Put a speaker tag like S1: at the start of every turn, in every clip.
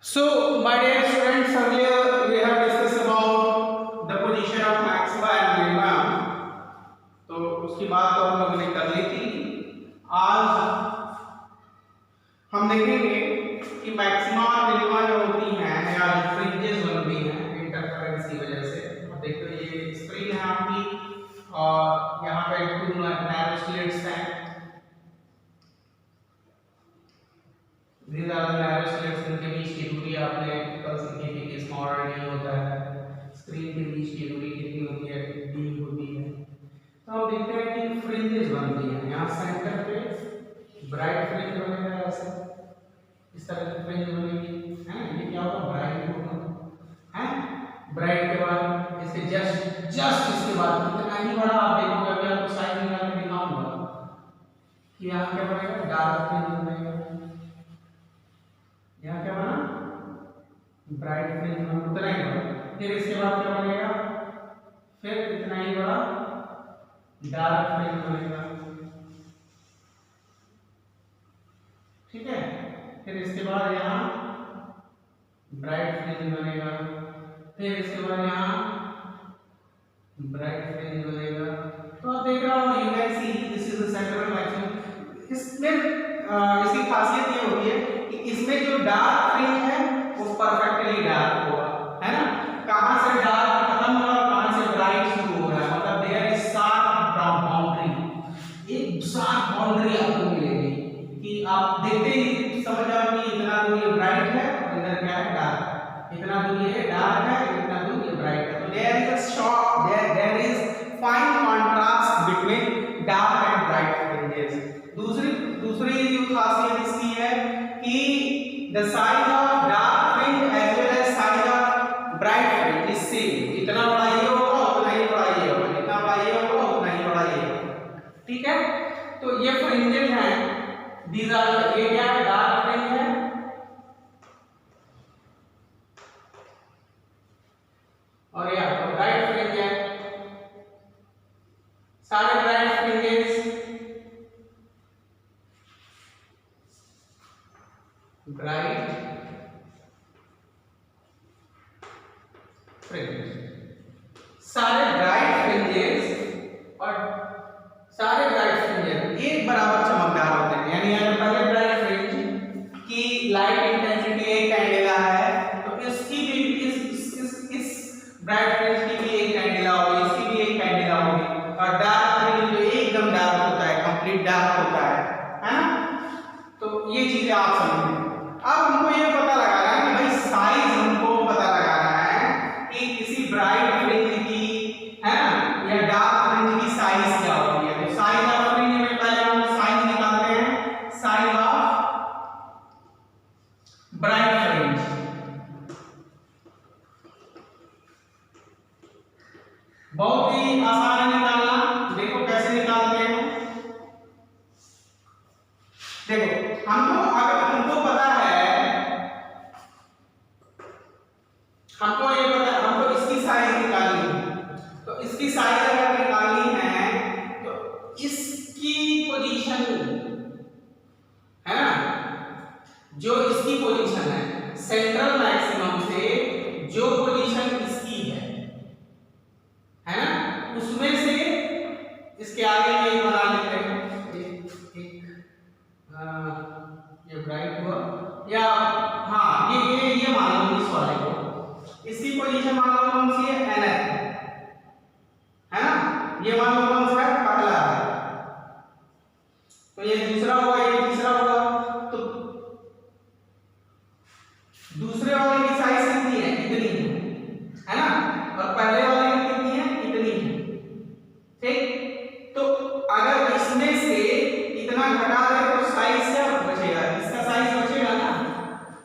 S1: So, my dear students, earlier we have discussed about the position of maxima and minima. तो उसकी बात तो हम लोगों ने कर ली थी। आज हम देखेंगे कि मैक्सिमा और मिनिमा जो होती हैं या फ्रिंजेस बनती हैं इंटरफेरेंस की वजह से। देखो ये स्क्रीन है आपकी और यहाँ पे टू नैरो स्लिट्स हैं। These are the narrow slits, इनके बीच की दूरी आपने कल सीखी थी कि स्मॉल d होता है। स्क्रीन के बीच की दूरी कितनी होती है? d होती है। तो हम देखते हैं कि फ्रिंजेस बनती हैं। यहाँ सेंटर पे ब्राइट फ्रिंज बनेगा ऐसे, इस तरह की फ्रिंज बनेगी, है ये क्या होगा? ब्राइट होगा, है ब्राइट के बाद इसके जस्ट इसके बाद कितना ही बड़ा आप देखोगे, अभी आपको साइज निकाल के दिखाऊंगा कि यहाँ क्या बनेगा? डार्क फ्रिंज बनेगा। यहाँ क्या बना? ब्राइट फ्रिंज बना, उतना ही बड़ा। फिर इसके बाद क्या बनेगा? फिर इतना ही बड़ा डार्क फ्रिंज बनेगा, ठीक है। फिर इसके बाद यहाँ ब्राइट फ्रिंज बनेगा, फिर इसके बाद यहाँ ब्राइट फ्रिंज बनेगा। तो आप देख रहे हो, you can see this is the central maximum. इसमें इसकी खासियत ये होती है कि इसमें जो डार्क फ्रिंज है वो परफेक्टली डार्क होगा, है ना। कहां से डार्क खत्म हो रहा है, कहां से ब्राइट शुरू हो रहा है, मतलब देयर इज शार्प बाउंड्री, एक शार्प बाउंड्री आपको मिलेगी कि आप देखते ही समझ जाओ कि इतना दूर ये ब्राइट है और इधर क्या है? डार्क। इतना दूर ये डार्क है, इतना दूर ये ब्राइट है। तो there is a sharp there is fine contrast between dark and bright fringes. दूसरी जो खासियत इसकी है कि the size of dark fringe as well as size of bright fringe is same. जितना बड़ा ये होगा उतना ही बड़ा ये होगा, जितना बड़ा ये होगा उतना ही बड़ा ये होगा, ठीक है। तो ये फ्रिंजेस हैं, दीज आर, ये क्या है? डार्क फ्रिंज है और ये आपका ब्राइट फ्रिंज है। सारे ब्राइट फ्रिंजेस ब्राइट फ्रिंज, सारे ब्राइट फ्रिंजेस और सारे ब्राइट फ्रिंजेस एक बराबर चमकदार होते हैं। यानी अगर पहले ब्राइट फ्रिंज की लाइट इंटेंसिटी एक कैंडेला है तो इसकी भी इस ब्राइट फ्रिंज की भी एक कैंडेला होगी, इसकी भी एक कैंडेला होगी। और डार्क फ्रिंज जो एकदम डार्क होता है, कंप्लीट डार्क होता है ना। तो ये चीजें आप समझें। अब हमको ये पता लगाना है कि भाई साइज हमको पता लगाना है कि किसी ब्राइट फ्रिंज की, है ना, या डार्क फ्रिंज की साइज क्या होती है। तो साइज ऑफ फ्रिंज में पहले हम साइज निकालते हैं, साइज ऑफ ब्राइट फ्रिंज। बहुत ही आसान है निकालना। देखो कैसे निकालते हैं। देखो हमको पता है, हमको ये पता है, हमको इसकी साइज निकालनी है। तो इसकी साइज अगर निकालनी है तो इसकी पोजीशन, है ना, जो इसकी पोजीशन है सेंट्रल मैक्सिमम से जो पोजीशन इसकी है ना, उसमें से इसके आगे ये बना लेते हैं। ये ब्राइट हुआ, या हाँ ये मान लो इस वाले को, इसकी पोजीशन मान लो कौन सी है? nth, है ना। ये मान लो कौन सा है? पहला है। तो ये दूसरा हुआ, ये तीसरा हुआ। तो दूसरे वाले की साइज कितनी है? इतनी है ना, और पहले वाले की कितनी है? इतनी है, ठीक। तो अगर इसमें से इतना घटा दे तो साइज क्या बचेगा? इसका साइज बचेगा ना।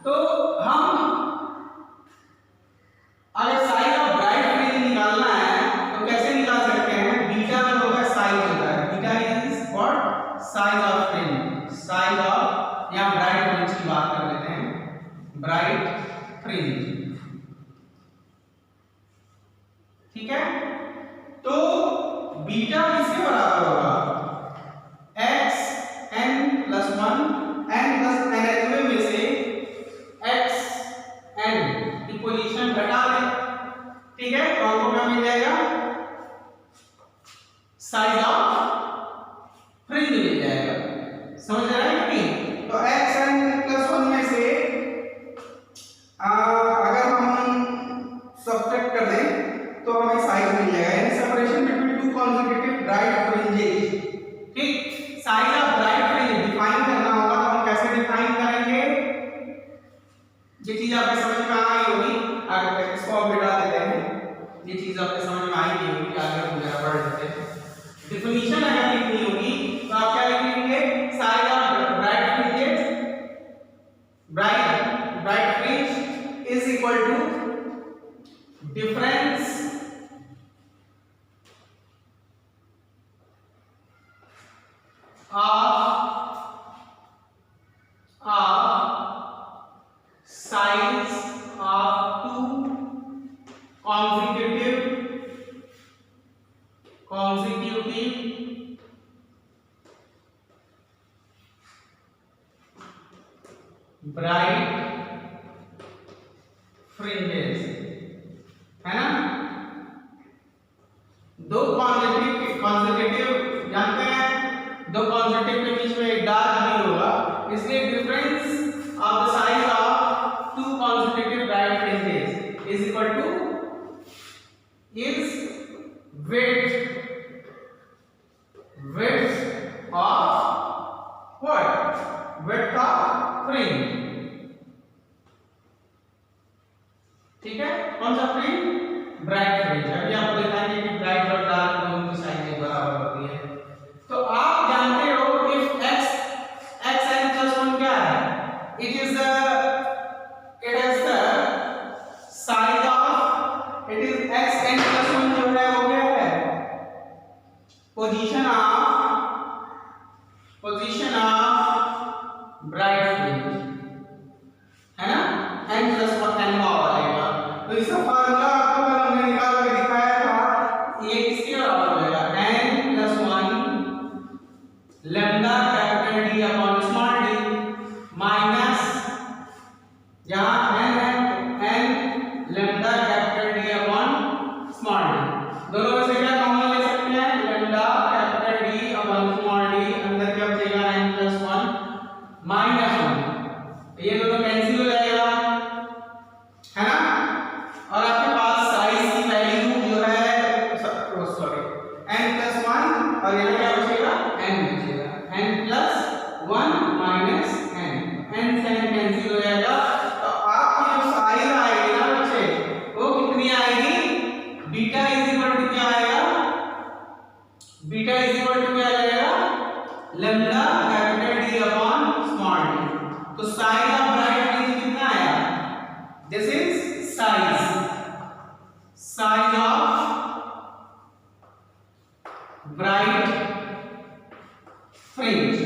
S1: तो हम अगर साइज ऑफ ब्राइट फ्रिंज निकालना है तो कैसे निकाल सकते हैं? बीटा जो होगा साइज होता है, beta is what? Size of fringe. Size of, यहां ब्राइट फ्रिंज की बात कर लेते हैं, ब्राइट फ्रिंज, ठीक है। तो बीटा किसके बराबर होगा? x n + 1 n + n में से x ये चीज आपके समझ में आ गई होगी। अगर इसको आप मिटा देते हैं, ये चीज आपके समझ में आई नहीं होगी, आगे हम जरा पढ़ लेते हैं। डिफिनीशन अगर लिखनी होगी तो आप क्या लिखेंगे, size of bright fringes, bright fringe is equal to difference size of two consecutive bright fringes, है ना। दो consecutive जानते हैं, दो consecutive के बीच में एक डार्क नहीं होगा, इसलिए difference of the size of two consecutive bright fringes is equal to is width of what, width of fringe, ठीक है। कौन सा फ्रिंज, ब्राइट फ्रिंज। अभी आपको दिखाएंगे कि ब्राइट और डार्क दोनों की साइज एक बराबर होती है। तो आप जानते हो इफ xn plus 1 क्या है, it is the size of, it is xn plus 1 जो है वो क्या है, position of bright fringe, है ना। n plus 1 n का आएगा, तो इसका फार्मूला आपको कल हमने निकाल के दिखाया था, ये किसके बराबर होगा, n plus 1 lambda capital D upon small d minus, यहाँ n है तो n lambda capital D upon small d, दोनों में से क्या कॉमन ले सकते हैं, lambda capital D upon small d, अंदर क्या बचेगा n plus 1 माइनस 1, ये दोनों कैंसिल हो जाएगा, है ना। और आपके पास साइज की वैल्यू जो है सॉरी n plus 1 और यहाँ क्या बचेगा, n बचेगा, n plus 1 minus n से n कैंसिल हो जाएगा। तो आपकी जो साइज आएगी ना बच्चे, वो कितनी आएगी, बीटा इज इक्वल टू क्या आएगा, बीटा इज इक्वल टू क्या आ जाएगा, lambda capital D upon small d। तो साइज ऑफ ब्राइट फ्रिंज कितना आया, this is size of bright fringe,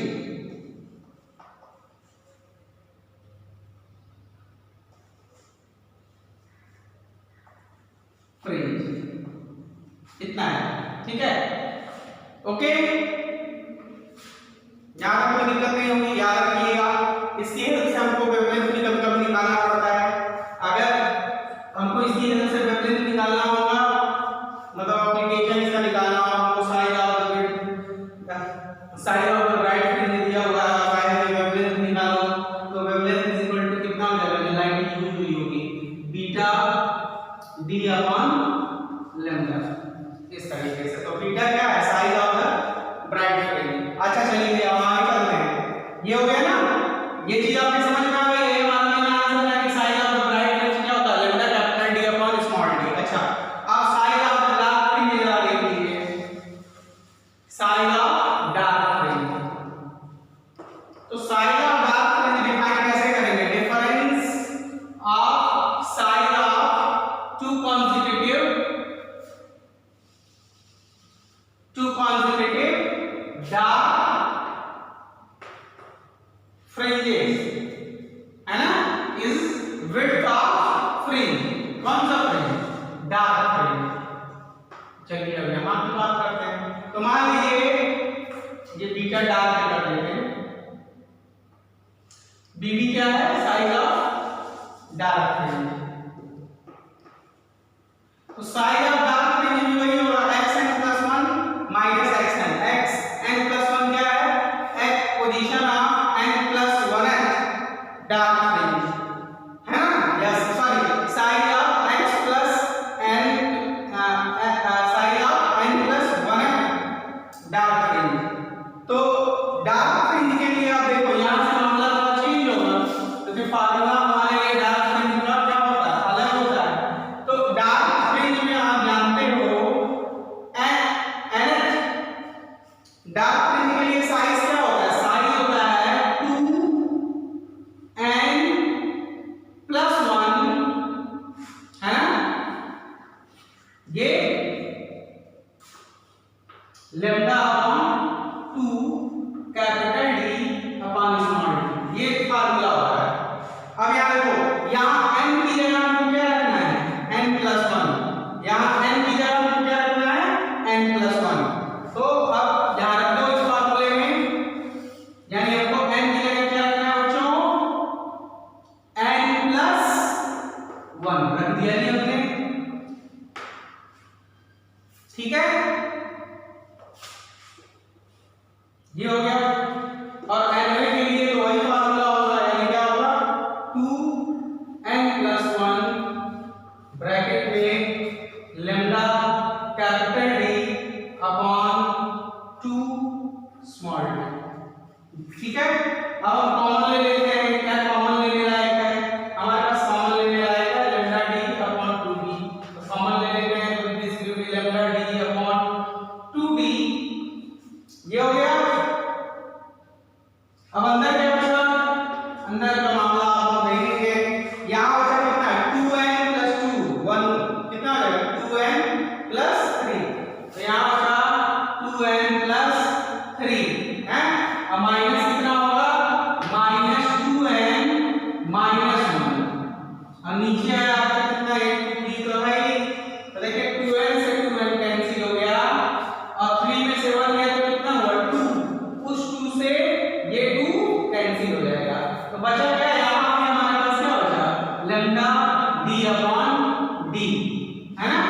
S1: इतना है, ठीक है, ओके। यहां तक कोई दिक्कत नहीं होगी, याद रखिएगा। इसकी हेल्प से हमको वेवलेंथ भी कभी कभी निकालना पड़ता है। अगर हमको इसकी हेल्प से वेवलेंथ निकालना होगा, मतलब एप्लीकेशन इसका निकालना होगा, हमको size of the bright fringe दिया हुआ है, वेवलेंथ निकालो, तो वेवलेंथ इज इक्वल टू कितना हो जाएगा, जो लाइट यूज हुई होगी, बीटा d अपॉन लैम्डा, इस तरीके से। तो बीटा क्या है, size of the bright fringe. अच्छा चलिए अब आगे चलते हैं, ये हो गया ना, ये चीज आपने समझ में आ गई है। हमारा मेन आंसर है कि size of the bright fringe क्या होता है, lambda capital D upon small d। अच्छा अब size of the dark fringe जरा देख लीजिए, साइज ऑफ डार्क फ्रिंज। तो size of dark fringe define कैसे करेंगे, difference of size of two consecutive dark fringes, है ना, is width of fringe। कौन सा फ्रिंज, डार्क फ्रिंज। चलिए अभी हम आपकी बात करते हैं। तो मान लीजिए ये बीटा डार्क कर देते हैं, बीडी क्या है, साइज ऑफ डार्क फ्रिंज। तो साइज ऑफ डार्क फ्रिंज भी वही होगा, xn plus 1 minus xn। xn plus 1 क्या है, x position of n plus 1th dark fringe, है ना। Yes sorry, size of x plus n, size of n plus 1th dark fringe. तो dark fringe के लिए आप देखो यहाँ से मामला थोड़ा चेंज होगा, क्योंकि फार्मूला हमारे लिए dark lambda upon 2 capital D upon small D, ये फार्मूला होता है। अब यहाँ देखो, यहाँ n की जगह हमको क्या रखना है, n+1, यहाँ n की जगह हमको क्या रखना है, n+1। तो अब यहाँ रख दो इस फार्मूले में, यानी हमको n की जगह क्या रखना है बच्चों, n+1 रख दिया नहीं हमने, ठीक है, ये हो गया। और n के लिए तो वही फार्मूला होगा, यानी क्या होगा, 2n+1 ब्रैकेट में lambda capital D upon 2 small D, ठीक है। अब हम कॉमन ले लेते हैं, क्या कॉमन लेने लायक है, हमारे पास कॉमन लेने लायक है लैम्डा डी अपॉन 2d, तो कॉमन ले लेते हैं, तो this will be lambda D upon 2d, ये हो गया। अब अंदर क्या बचा, अंदर का मामला आप देखेंगे, यहाँ बचा कितना है, 2n+2 1 कितना हो जाएगा, 2n+3, तो यहाँ बचा 2n+3 है। अब माइनस कितना होगा, -2n -1, अब नीचे आया आपका कितना, 8 तो है ही, तो देखिए 2n से 2n कैंसिल हो गया, और 3 में से 1 गया तो कितना हुआ, 2, उस 2 से ये 2 कैंसिल हो जाएगा, तो बचा क्या, यहाँ पे हमारे पास क्या बचा, लैम्डा डी अपॉन डी, है ना,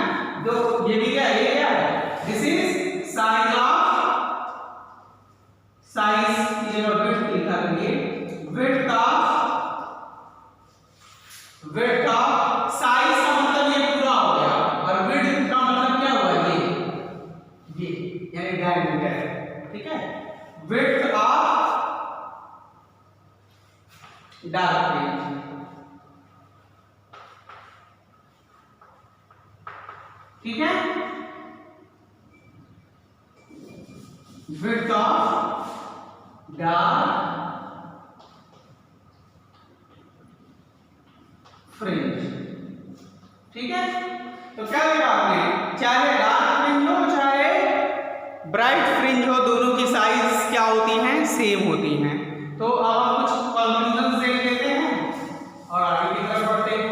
S1: जो ये भी क्या है, ये क्या है, this is size of, size की जगह विड्थ लिखा करिए, विड्थ ऑफ साइज का मतलब ये पूरा हो गया, और विड्थ का मतलब क्या हुआ, ये यानी डायमीटर, ठीक है, विड्थ ऑफ डार्क रेंज, ठीक है, विड्थ ऑफ डार्क फ्रिंज, ठीक है। तो क्या देखा आपने, चाहे डार्क फ्रिंज हो चाहे ब्राइट फ्रिंज हो, दोनों की साइज क्या होती हैं, सेम होती हैं। तो अब हम कुछ कंक्लूजन देख लेते हैं और आगे की तरफ बढ़ते हैं।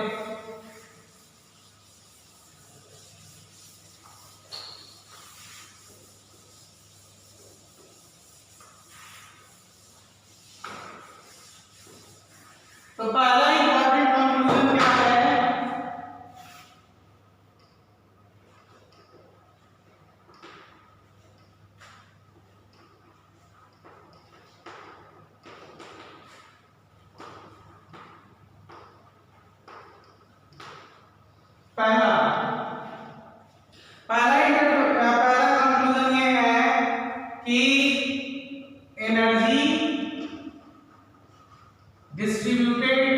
S1: तो पहला इंपॉर्टेंट कंक्लूजन क्या है, पहला कंक्लूजन ये है कि energy distributed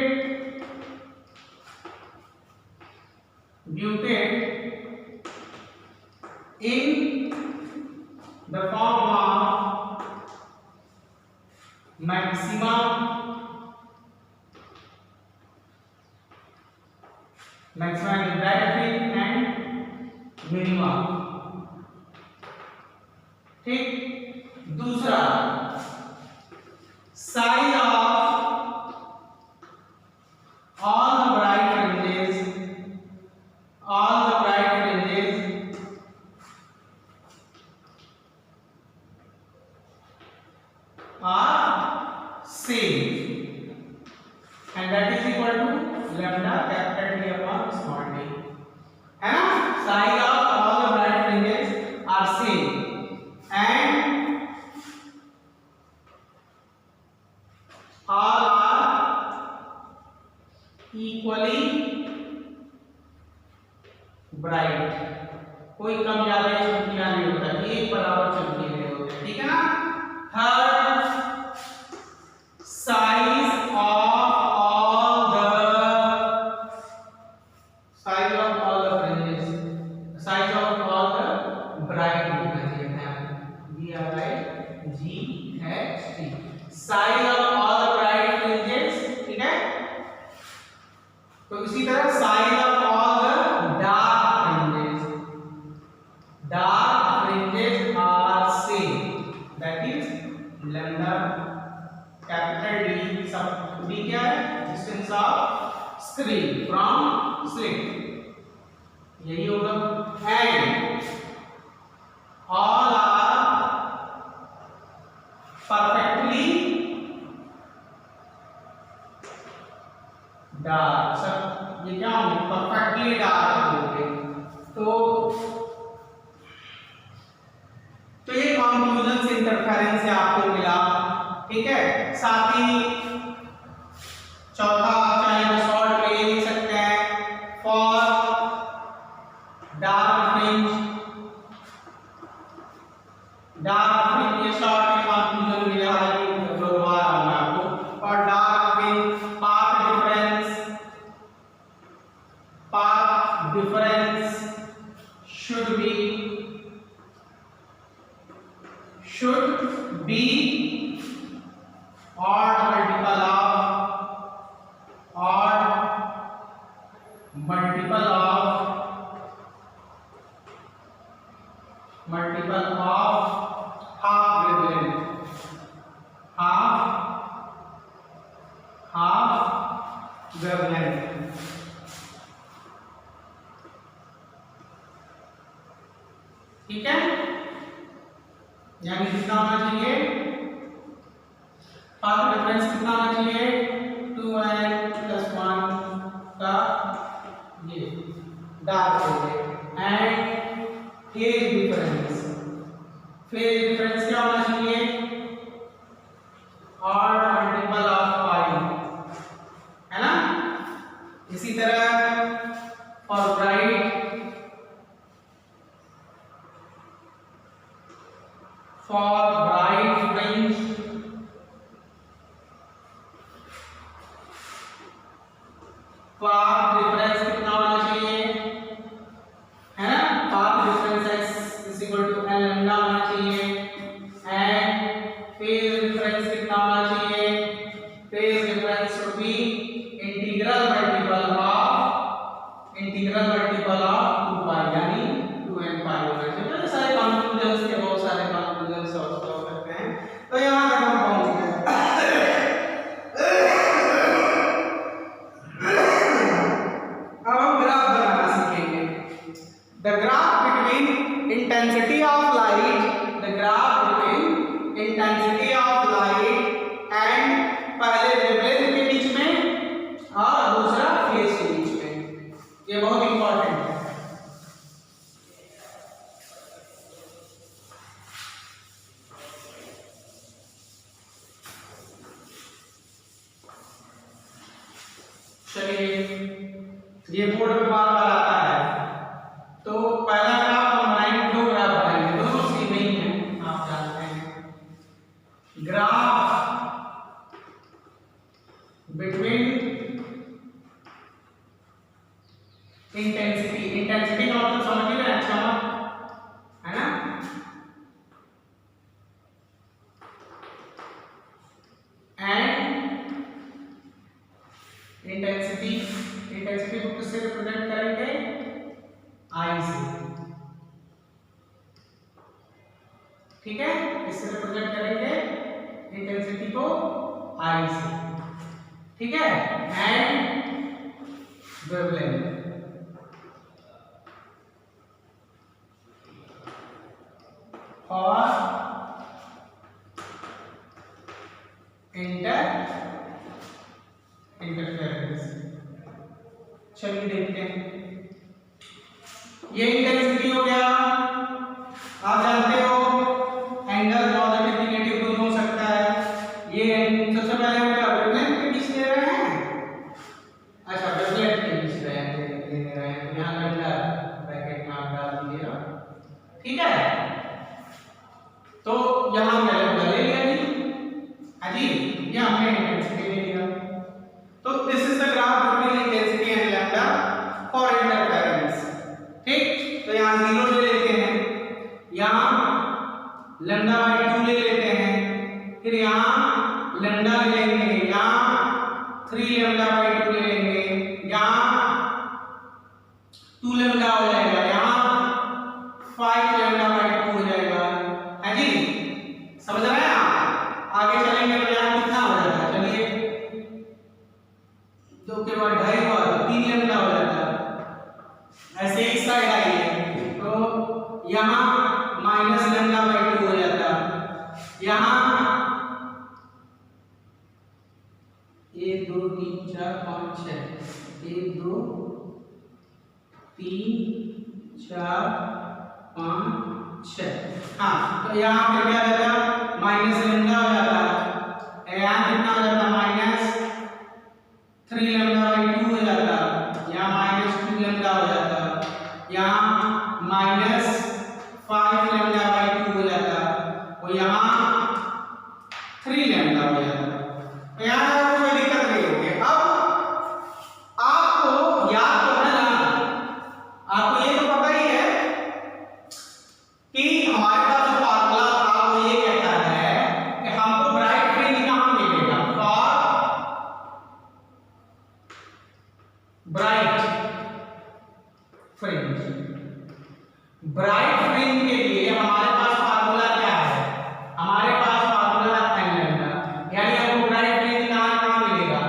S1: in the form of maximum directly and minimum, ठीक। दूसरा, size of all the bright fringes are same, and that is equal to lambda capital D upon small d, है ना, size of all the bright fringes are same and all are equally bright, कोई कम ज्यादा चमकीला नहीं होता, एक बराबर चमकीले होते हैं, ठीक है ना। Third, size of all the fringes, size of all the bright लिखना चाहिए था, BRIGHT, size of all the bright fringes, ठीक है। तो इसी तरह size of all the dark fringes are consist of screen from slit, यही होगा। And all are perfectly dark. सब ये क्या होंगे? परफेक्टली डार्क होंगे। तो ये कॉन्क्लूजन से इंटरफेरेंस से आपको मिला, ठीक है। साथ ही चौथा चाहे शॉर्ट में ये लिख सकते हैं, फॉर डार्क फ्रिंज, ये शॉर्ट में कॉन्क्लूजन मिला है कि दोबारा आऊंगा आपको। और dark fringe path difference should be odd multiple of half wavelength, half wavelength। ठीक है, यानी कितना होना चाहिए? पाथ डिफरेंस कितना होना चाहिए? 2n + 1 का ये dark wavelength. And phase difference क्या होना चाहिए? ऑड मल्टीपल ऑफ पाई, है ना। इसी तरह for bright fringe path difference कितना होना चाहिए? है ना, path difference x = n lambda होना चाहिए। एंड phase difference कितना होना चाहिए? phase difference should be integral multiple of 2 pi, यानी 2n pi होना चाहिए। तो सारे कॉन्क्लूजन्स के बहुत सारे कॉन्क्लूजन्स हो सकते हैं। तो यहाँ तक हम पहुंच गए। अब हम ग्राफ बनाना सीखेंगे। The graph between intensity of light and पहले वेवलेंथ के बीच में और दूसरा फेज के बीच में, ये बहुत इंपॉर्टेंट है। चलिए, ये बोर्ड पे बार बार आता है। तो पहला ग्राफ हम बनाएंगे, दो ग्राफ बनाएंगे, दोनों सेम ही है, आप जानते हैं। ग्राफ बिटवीन इंटेंसिटी का मतलब समझ रहे हैं? अच्छा, है ना। एंड इंटेंसिटी को किससे रिप्रेजेंट करेंगे? आई से, ठीक है। किससे रिप्रेजेंट करेंगे इंटेंसिटी को? आई से, ठीक है। एंड वेवलेंथ और इंटरफेरेंस। चलिए देखते हैं। ये इंटेंसिटी हो गया। आप जानते हो एंगल पॉजिटिव नेगेटिव दोनों हो सकता है। ये सबसे पहले हम क्या वेवलेंथ के बीच ले रहे हैं? अच्छा, वेवलेंथ के बीच ले रहे हैं। यहाँ लैम्डा ब्रैकेट में आप डाल दीजिएगा, ठीक है। तो यहाँ हमने लैम्डा ले लिया जी, ये हमने इंटेंसिटी ले लिया। तो this is the graph between intensity and lambda for interference, ठीक। तो यहाँ 0 ले लेते हैं, यहाँ λ/2 ले लेते हैं, फिर यहाँ लैम्डा ले लेंगे, यहाँ 3λ/2 ले लेंगे, यहाँ 2λ हो जाएगा, यहाँ 5λ/2 हो जाएगा, है जी। समझ रहे हैं आप? आगे चलेंगे तो यहाँ कितना हो जाएगा? चलिए, 2 के बाद ढाई हुआ तो 3 लैम्डा हो जाता। ऐसे इस साइड आइए तो यहाँ माइनस लैम्डा बाई 2 हो जाता। यहाँ 1 2 3 4 5 6 1 2 3 4 5 6। हाँ तो यहाँ पे क्या रहता माइनस लैम्डा हो जाता। यहाँ कितना हो जाता माइनस 3 लैम्डा बाई 2 हो जाता। यहाँ माइनस 2 लैम्डा हो जाता। यहाँ माइनस 5 लैम्डा बाई 2 हो जाता और यहाँ 3 लैम्डा हो जाता। तो यहाँ आपको कोई दिक्कत नहीं होगी। अब आपको याद तो है ना, आपको ये तो पता ही है कि हमारे पास जो फार्मूला था वो ये कहता है कि हमको ब्राइट फ्रिंज कहाँ मिलेगा। फॉर ब्राइट फ्रिंज के लिए हमारे पास फार्मूला क्या है, हमारे पास फार्मूला है n लैम्डा। यानी हमको ब्राइट फ्रिंज कहाँ मिलेगा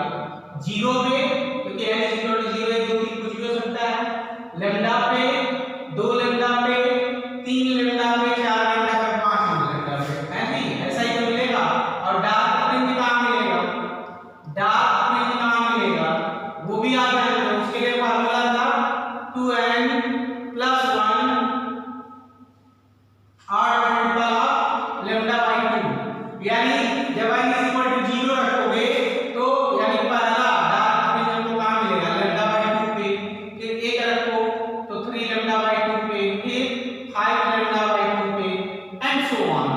S1: 0 पे, क्योंकि n = 0 1 2 3 कुछ भी हो सकता है। लैम्डा पे 2 लैम्डा पे 3 लैम्डा पे 4 लैम्डा पे 5 लैम्डा पे, है जी ऐसा ही तो मिलेगा। और डार्क फ्रिंज कहाँ मिलेगा, डार्क फ्रिंज कहाँ मिलेगा वो भी याद है। तो उसके लिए फार्मूला था 2n + 1 आठ मल्टीपल लैम्डा बाई 2। यानी जब n = 0 रखोगे तो यानी पहला डार्क फ्रिंज हमको कहाँ मिलेगा लैम्डा बाई 2 पे, फिर 1 रखो तो 3 लैम्डा बाई 2 पे, फिर 5 लैम्डा बाई 2 पे एंड सो ऑन।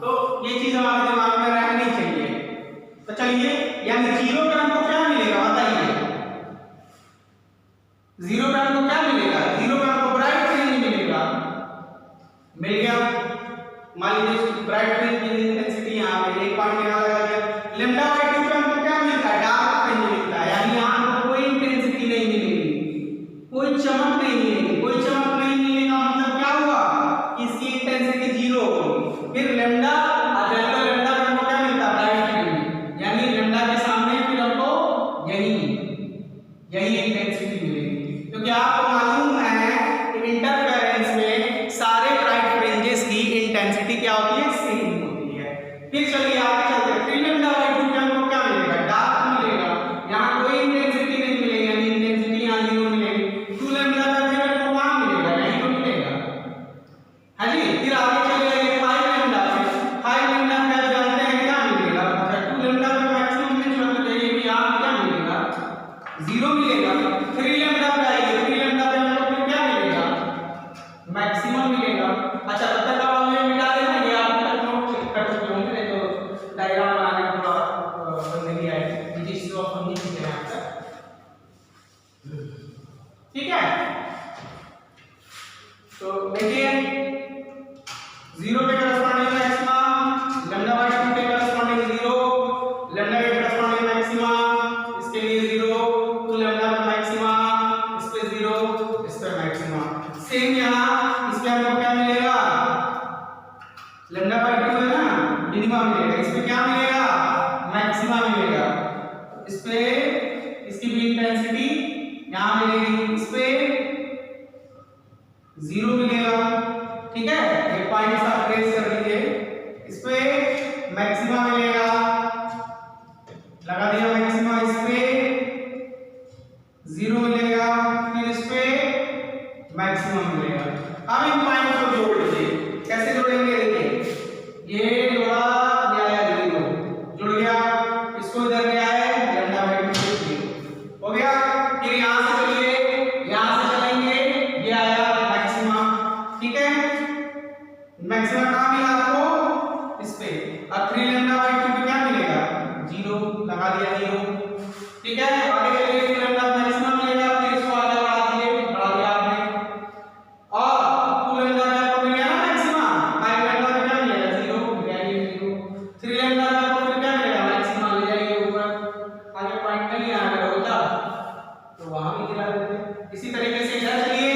S1: तो ये चीज हमारे दिमाग में रहनी चाहिए। तो चलिए यानी 0 पे हमको क्या मिलेगा बताइए, 0 पे हमको क्या मिलेगा, 0 पे हमको ब्राइट फ्रिंज मिलेगा। मिल गया। मान लीजिए ब्राइट फ्रिंज की इंटेंसिटी यहाँ पे 1 पॉइंट यहाँ लगा दिया। लैम्डा बाई 2 पे हमको क्या मिलता है डार्क फ्रिंज मिलता है। यानी यहाँ हमको कोई इंटेंसिटी नहीं मिलेगी, कोई चमक नहीं मिलेगी। कोई चमक नहीं मिलेगा मतलब क्या हुआ कि इसकी इंटेंसिटी 0 होगी। फिर लैम्डा और लैम्डा पे हमको क्या मिलता है ब्राइट फ्रिंज, यानी लैम्डा के सामने फिर हमको यही इंटेंसिटी मिलेगी। क्योंकि आपको मालूम है कि इंटरफेरेंस में सारे ब्राइट फ्रिंजेस की इंटेंसिटी क्या होती है सेम होती है। फिर चलिए आगे चलते हैं। 3 लैम्डा बाई 2 पे हमको क्या मिलेगा डार्क मिलेगा। यहाँ कोई इंटेंसिटी नहीं मिलेगी, यानी इंटेंसिटी यहाँ 0 मिलेगी। 2 लैम्डा का फिर हमको कहाँ मिलेगा यहीं तो मिलेगा, हाँ जी। फिर आगे चले जाइए 5 लैम्डा पे। 5 लैम्डा पे आप जानते हैं क्या मिलेगा। अच्छा 2 लैम्डा पे मैक्सिमम में चलते जाइए भी यहाँ क्या मिलेगा 0 मिलेगा। 3 लैम्डा पे आइए, 3 लैम्डा पे हमको फिर क्या मिलेगा मैक्सिमम मिलेगा। अच्छा तब तक आप हमें मिटा देना, ये आप तक नोट कर चुके होंगे, नहीं तो डायग्राम बनाने में थोड़ा बंदगी आएगी। ये चीज तो हम नहीं सीखे हैं आज तक, ठीक है। तो देखिए 0 पे करस्पॉन्डिंग मैक्सिमम, लैम्डा बाई 2 के करस्पॉन्डिंग 0, लैम्डा के करस्पॉन्डिंग मैक्सिमम इसके लिए 0, 2 लैम्डा पे मैक्सिमम इस पे 0, इस पे मैक्सिमम। सेम यहाँ इस पे हमको क्या मिलेगा लैम्डा बाई 2 है ना मिनिमम मिलेगा, इस पे क्या मिलेगा मैक्सिमम मिलेगा। इस पे इसकी भी इंटेंसिटी यहाँ मिलेगी, इस पे 0 मिलेगा, ठीक है। एक पॉइंट साथ ट्रेस कर लीजिए। इस पे मैक्सिमम मिलेगा, लगा दिया मैक्सिमम, इस पे 0 मिलेगा, फिर इस पे मैक्सिमम मिलेगा। अब इन पॉइंट को जोड़ लीजिए। कैसे जोड़ेंगे देखिए, ये जोड़ा गया 0 जुड़ गया, इसको इधर गया है लैम्डा बाई 2 से 0 हो गया। फिर यहाँ से चलिए, यहाँ से चलेंगे, ये आया मैक्सिमम, ठीक है। मैक्सिमम कहाँ मिला आपको इस पे, और 3 लैम्डा बाई 2 पे क्या मिलेगा 0, लगा दिया 0, ठीक है। आगे चलिए 2 लैम्डा मैक्सिमम मिलेगा, फिर इसको आगे बढ़ा दिया आपने, और 2 लैम्डा का आपको मिल गया ना मैक्सिमम। 5 लैम्डा पे क्या मिलेगा 0, ले जाइए 0। 3 लैम्डा का आपको फिर क्या मिलेगा मैक्सिमम, ले जाइए ऊपर। आगे पॉइंट नहीं आया होता तो वहां भी गिरा देते। इसी तरीके से इधर चलिए,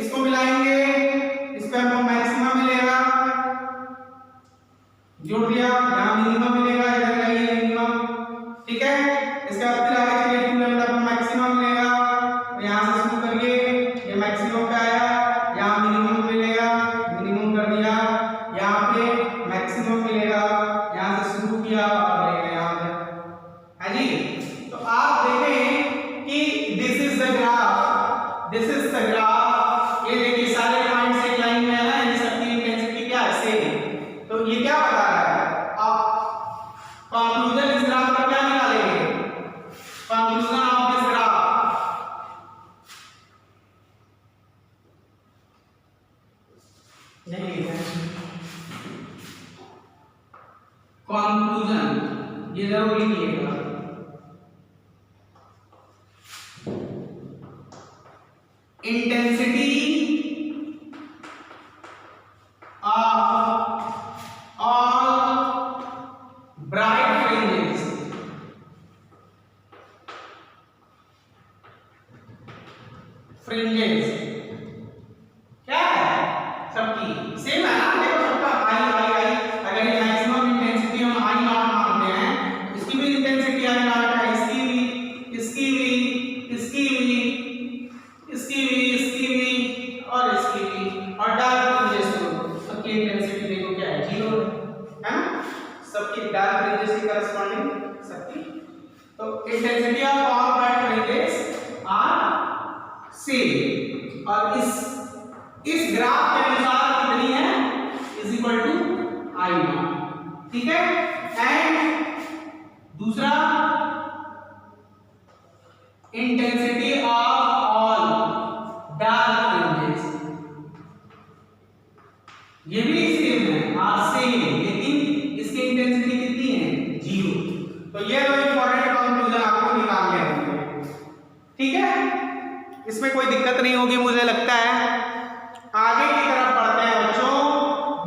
S1: इसको मिलाएंगे, इस पे हमको मैक्सिमम मिलेगा, जोड़ दिया, यहाँ मिनिमम मिलेगा, इधर जाइए मिनिमम, ठीक है। इसके बाद फिर आगे चलिए 2 लैम्डा ये जरूर लिखिएगा। Intensity of all bright fringes, fringes क्या है सबकी सेम है ना, देखो सबका आई आई आई, अगर ये मैक्सिमम इंटेंसिटी हम आई नॉट मानते हैं, इसकी भी इंटेंसिटी आई नॉट है, इसकी भी, इसकी भी, इसकी भी, इसकी भी, इसकी भी और इसकी भी, और डार्क फ्रिंजेस को सबकी इंटेंसिटी देखो क्या है, 0 है ना, सबकी डार्क फ्रिंजेस की करस्पॉन्डिंग सबकी। तो intensity of all bright fringes are same, और इस ग्राफ के अनुसार कितनी है, is equal to I nought, ठीक है। एंड दूसरा intensity of all dark fringes, ये भी सेम है, आर सेम, लेकिन इसकी इंटेंसिटी कितनी है, 0। तो ये दो इंपॉर्टेंट कंक्लूजन आपको निकालने होंगे, ठीक है। इसमें कोई दिक्कत नहीं होगी मुझे लगता है। आगे की तरफ बढ़ते हैं बच्चों,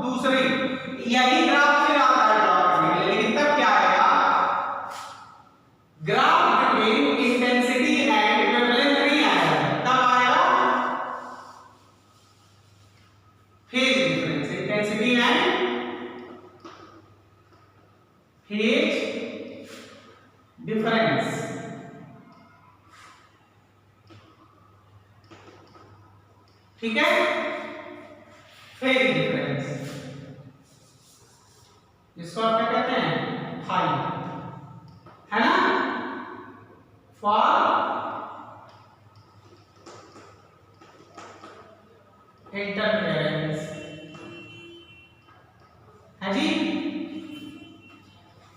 S1: दूसरी यही ग्राफ फिर आता है ड्रॉ करने के लिए, लेकिन तब क्या आएगा, graph between intensity and wavelength नहीं आएगा, तब आएगा phase difference, intensity and phase difference, ठीक है। फेज डिफरेंस इसको आप क्या कहते हैं, फाई, है ना, फॉर इंटरफेरेंस, है जी,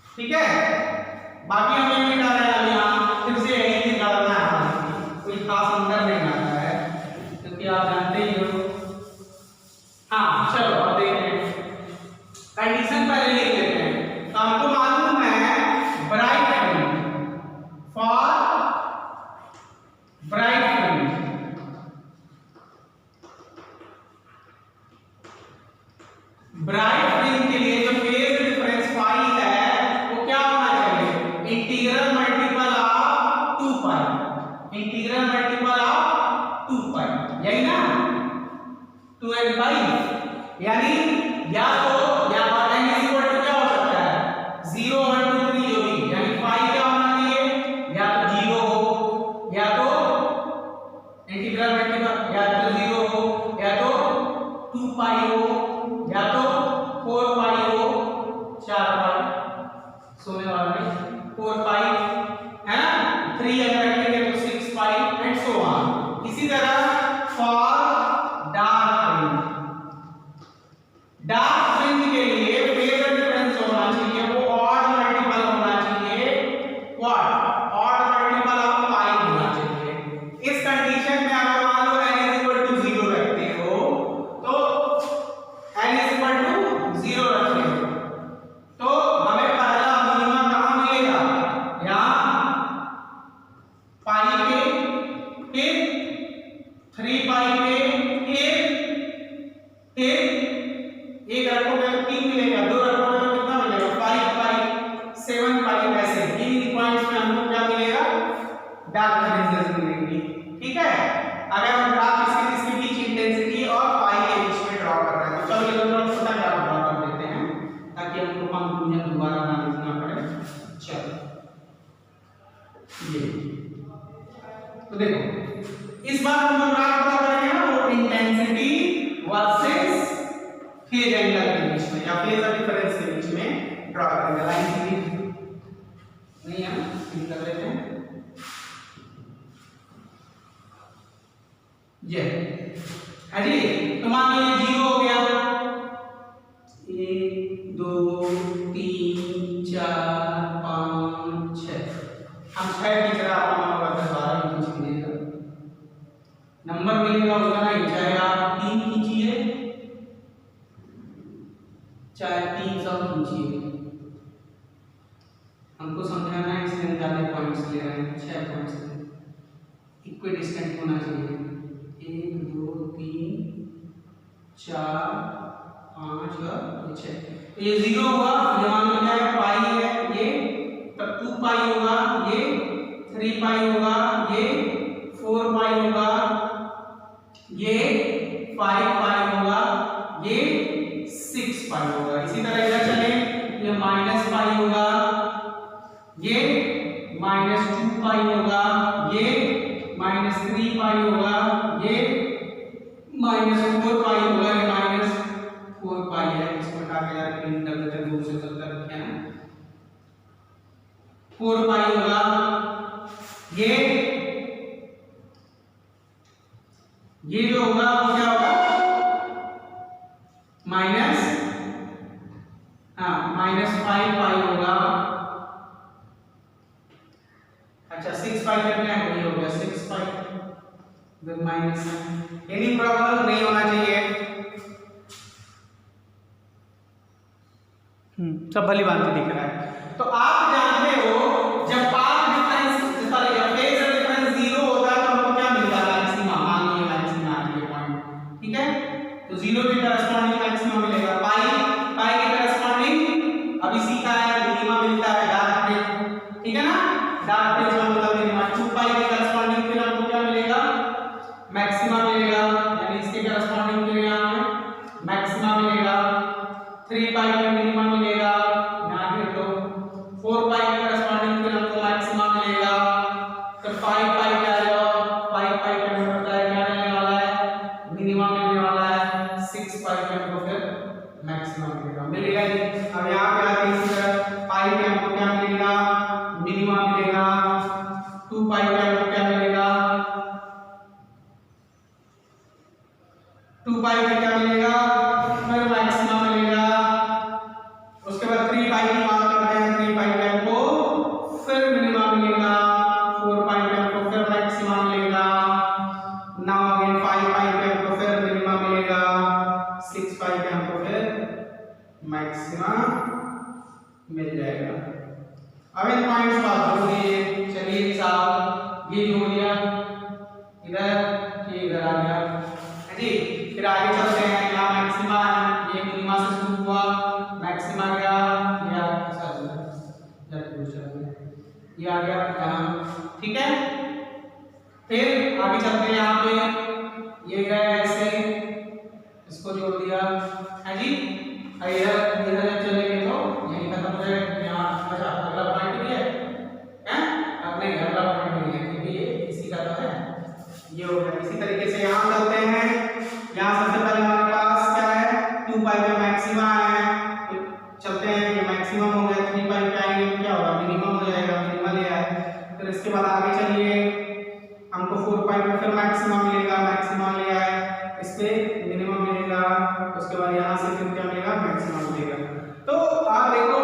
S1: ठीक है। बाकी हमें नहीं डाला है, यहाँ फिर से यही निकालना है, कोई खास अंतर नहीं आता है, क्योंकि आप जानते ही हो। हाँ चलो अब देखते हैं, कंडीशन पहले लिख लेते हैं। तो आपको मालूम है bright fringe, for bright fringe, bright fringe के लिए जो फेज डिफरेंस फाई है वो क्या होना चाहिए, integral multiple of 2 pi, integral multiple of 2 पाई, यही ना, 2n पाई, यानी या तो या n इज इक्वल टू क्या हो सकता है, 0 1 2 3 जो भी, यानी पाई क्या होना चाहिए, या तो 0 हो, या तो इंटीग्रल मल्टीपल, या तो 0 हो, या तो 2 पाई हो, या तो 4 पाई हो, 4 पाई सोने वाला नहीं, 4 पाई है ना, 3 अगर रखेंगे तो 6 पाई एंड सो ऑन। इसी तरह फॉर डार्क फ्रिंज के लिए फेज डिफरेंस होना चाहिए, वो ऑड मल्टीपल होना चाहिए, व्हाट, ऑड मल्टीपल ऑफ पाई होना चाहिए। इस कंडीशन में अगर मान लो n इज इक्वल टू 0 रखते हो, तो n इज इक्वल टू 0 रखते हो, तो हमें पहला मिनिमम कहां मिलेगा, यहां पाई पे, फिर 3 पाई पे, फिर एक रखोगे तो 3 मिलेगा, 2 रखोगे तो कितना मिलेगा, 5 पाई, 7 पाई, ऐसे इन पॉइंट्स में हमको क्या मिलेगा, डार्क फ्रिंजेस मिलेंगी, ठीक है। अगर हम ग्राफ इसके बीच इंटेंसिटी और पाई के बीच में ड्रॉ कर रहे हैं, तो चलो ये थोड़ा छोटा ग्राफ ड्रॉ कर देते हैं ताकि हमको कंक्लूजन दोबारा ना लिखना पड़े। चलो ये तो देखो, इस बार हम जो ग्राफ ड्रॉ करेंगे ना वो इंटेंसिटी वर्सेस फेज एंगल के बीच में या फेज डिफरेंस के बीच में ड्रॉ करेंगे। लाइन क्लियर नहीं है, क्लिक कर लेते हैं, ये है जी। तो मान लो ये 0 हो गया, 1 2 3 4 5 6, हम 6 की तरह आपको नंबर 12 में कुछ मिलेगा, नंबर मिलेगा उसका नहीं, चाहे आप 3 खींचिए चाहे 300 खींचिए, हमको इक्विडिस्टेंट होना चाहिए। 1 2 3 4 5 और 6। ये 0 हुआ, ये मान लो क्या है, पाई है ये, तब 2 पाई होगा, ये 3 पाई होगा, ये 4 पाई होगा, ये 5 पाई होगा, ये 6 पाई होगा। इसी तरह इधर चले, ये माइनस पाई होगा, ये माइनस 2 पाई होगा, ये माइनस 3 पाई होगा, ये माइनस 4 पाई होगा, ये माइनस 4 पाई है। इसको हटा के यार क्लीन कर देते हैं, 2 से 70 रखे हैं ना, 4 पाई होगा, ये जो होगा वो क्या होगा, माइनस माइनस 5 पाई होगा। अच्छा 6 पाई करना है, वही हो गया 6 पाई विद माइनस। एनी प्रॉब्लम नहीं होना चाहिए, सब भली बात दिख रहा है। तो आप जानते हो जब पाथ डिफरेंस या फेज डिफरेंस 0 होता है तो हमको क्या मिलता है, मैक्सिमा। मान लीजिए मैक्सिमा ये पॉइंट, ठीक है, तो 0 के करस्पॉन्डिंग मैक्सिमा मिलेगा। पाई के करस्पॉन्डिंग अभी सीखा है, मिनिमा मिलता है, डार्क फ्रिंज, ठीक है ना, डार्क फ्रिंज का मतलब मिनिमा। 2 पाई के करस्पॉन्डिंग फिर हमको क्या मिलेगा, मैक्सिमा मिलेगा, यानी इसके करस्पॉन्डिंग फिर यहाँ मैक्सिमा मिलेगा। 3 पाई में मिनिमा मिलेगा, यहाँ लिख लो। 4 पाई के करस्पॉन्डिंग फिर हमको मैक्सिमा मिलेगा। तो 5 पाई क्या आएगा, 5 पाई का हमें पता है क्या मिलने वाला है, मिनिमा मिलने वाला है। 6 पाई में हमको फिर मैक्सिमा मिलेगा जी। अब यहाँ पे आते हैं इसी तरह, पाई में हमको क्या मिलेगा, मिनिमा मिलेगा। 2 पाई में हमको क्या मिलेगा, 2 पाई में क्या मिलेगा, फिर मैक्सिमा मिलेगा। उसके बाद 3 पाई की बात करते हैं, 3 पाई में हमको फिर मिनिमा मिलेगा। 4 पाई में हमको फिर मैक्सिमा मिलेगा। नाउ अगेन 5 पाई में हमको फिर मिनिमा मिलेगा। 6 पाई में हमको फिर मैक्सिमा मिल जाएगा। अब इन पॉइंट्स को आप जोड़ दीजिए। चलिए साहब, ये जोड़ दिया इधर, ये इधर आ गया जी। फिर आगे चलते हैं, यहाँ मैक्सिमा है, ये मिनिमा से शुरू हुआ, मैक्सिमा गया, ये आ गया यहाँ, ठीक है। फिर आगे चलते हैं, यहाँ पे ये गया ऐसे, इसको जोड़ दिया है जी। इधर इधर चलेंगे तो यही खत्म हो जाएगा यहाँ। अच्छा अगला पॉइंट भी है, अपने अगला पॉइंट भी है, क्योंकि ये इसी का तो है, ये हो गया। इसी तरीके से यहाँ चलते हैं, यहाँ सबसे पहले हमारे पास क्या है, 2 पाई में मैक्सिमा है, तो चलते हैं, ये मैक्सिमम हो गया। 3 पाई पे आएंगे तो क्या होगा, मिनिमम हो जाएगा, मिनिमल है। फिर इसके बाद आगे चलिए, हमको 4 पाई में फिर मैक्सिमा मिलेगा, मैक्सिमा लिया है, इस पे मिनिमम मिलेगा। उसके बाद यहाँ से फिर क्या मिलेगा, मैक्सिमा मिलेगा। तो आप देखो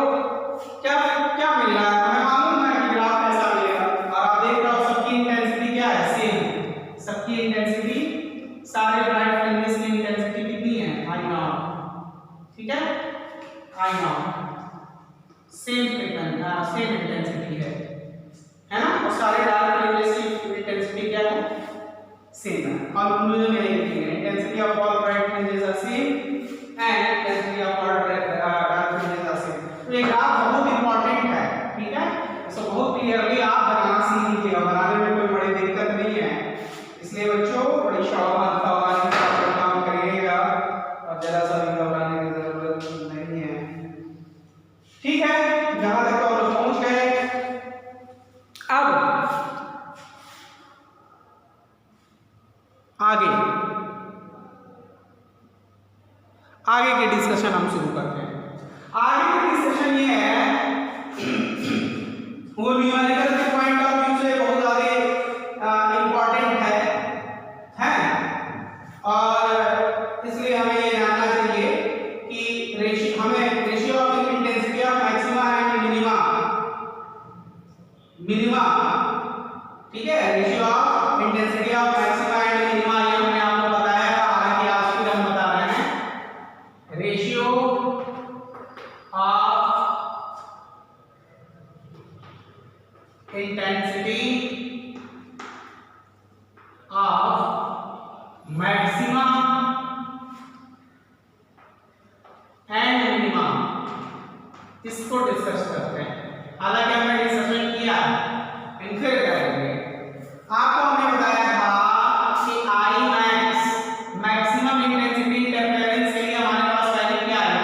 S1: क्या क्या मिल रहा है, हमें मालूम है कि ग्राफ कैसा मिलेगा। और आप देख रहे हो सबकी इंटेंसिटी क्या है, सेम। सबकी इंटेंसिटी, सारे ब्राइट फ्रिंजेस की इंटेंसिटी कितनी है, I0, ठीक है, I0 सेम इंटेंसिटी है ना। और सारे डार्क फ्रिंजेस की इंटेंसिटी क्या है, सेम है। कंक्लूजन यही लिखेंगे, intensity of all bright fringes are same and intensity of all dark fringes are same. तो ये ग्राफ बहुत इंपॉर्टेंट है, ठीक है, इसको बहुत क्लियरली आप बनाना सीख लीजिएगा। बनाने में कोई बड़ी दिक्कत नहीं है, इसलिए बच्चों बड़ी शौक आता वाली काम करिएगा और जरा सा भी घबराने की जरूरत नहीं है, ठीक है। जहां तक हम लोग पहुंच गए, अब आगे के डिस्कशन हम शुरू करते हैं। आगे का डिस्कशन ये है, वो न्यूमेरिकल के पॉइंट ऑफ व्यू से बहुत ज्यादा इंपॉर्टेंट है और इसलिए हमें ये जानना चाहिए कि हमें ratio of intensity of maxima and minima, ठीक है, ratio of intensity of maxima and minima, ये हमने आपको बताया था। हालांकि आज फिर हम बता रहे हैं रेशियो ऑफ इंटेंसिटी इसको डिस्कस करते हैं। हालांकि हमने डिस्कशन किया फिर करेंगे। आपको हमने बताया था कि I max maximum intensity interference के लिए हमारे पास वैल्यू क्या है।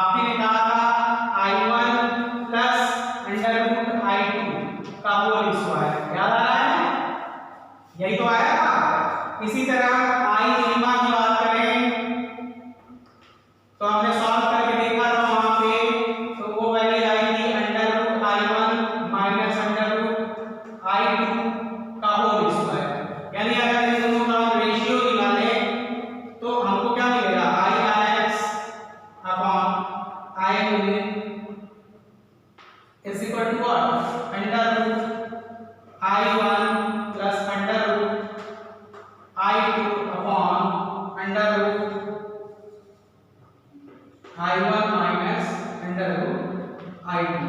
S1: आपने कहा था I1 plus under root I2 का होल स्क्वायर, याद आ रहा है? यही तो आया था। इसी तरह आई मिनिमा की बात करें तो हमने सॉल्व करके देखा था वहां पे, तो वो वैल्यू आएगी under root I1 minus under root I2 का होल स्क्वायर। यानी अगर इन दोनों का हम रेशियो निकालें तो हमको क्या मिलेगा, IX upon I is equal to what, under root I1 plus under root I2 upon under root I1 minus under root I2।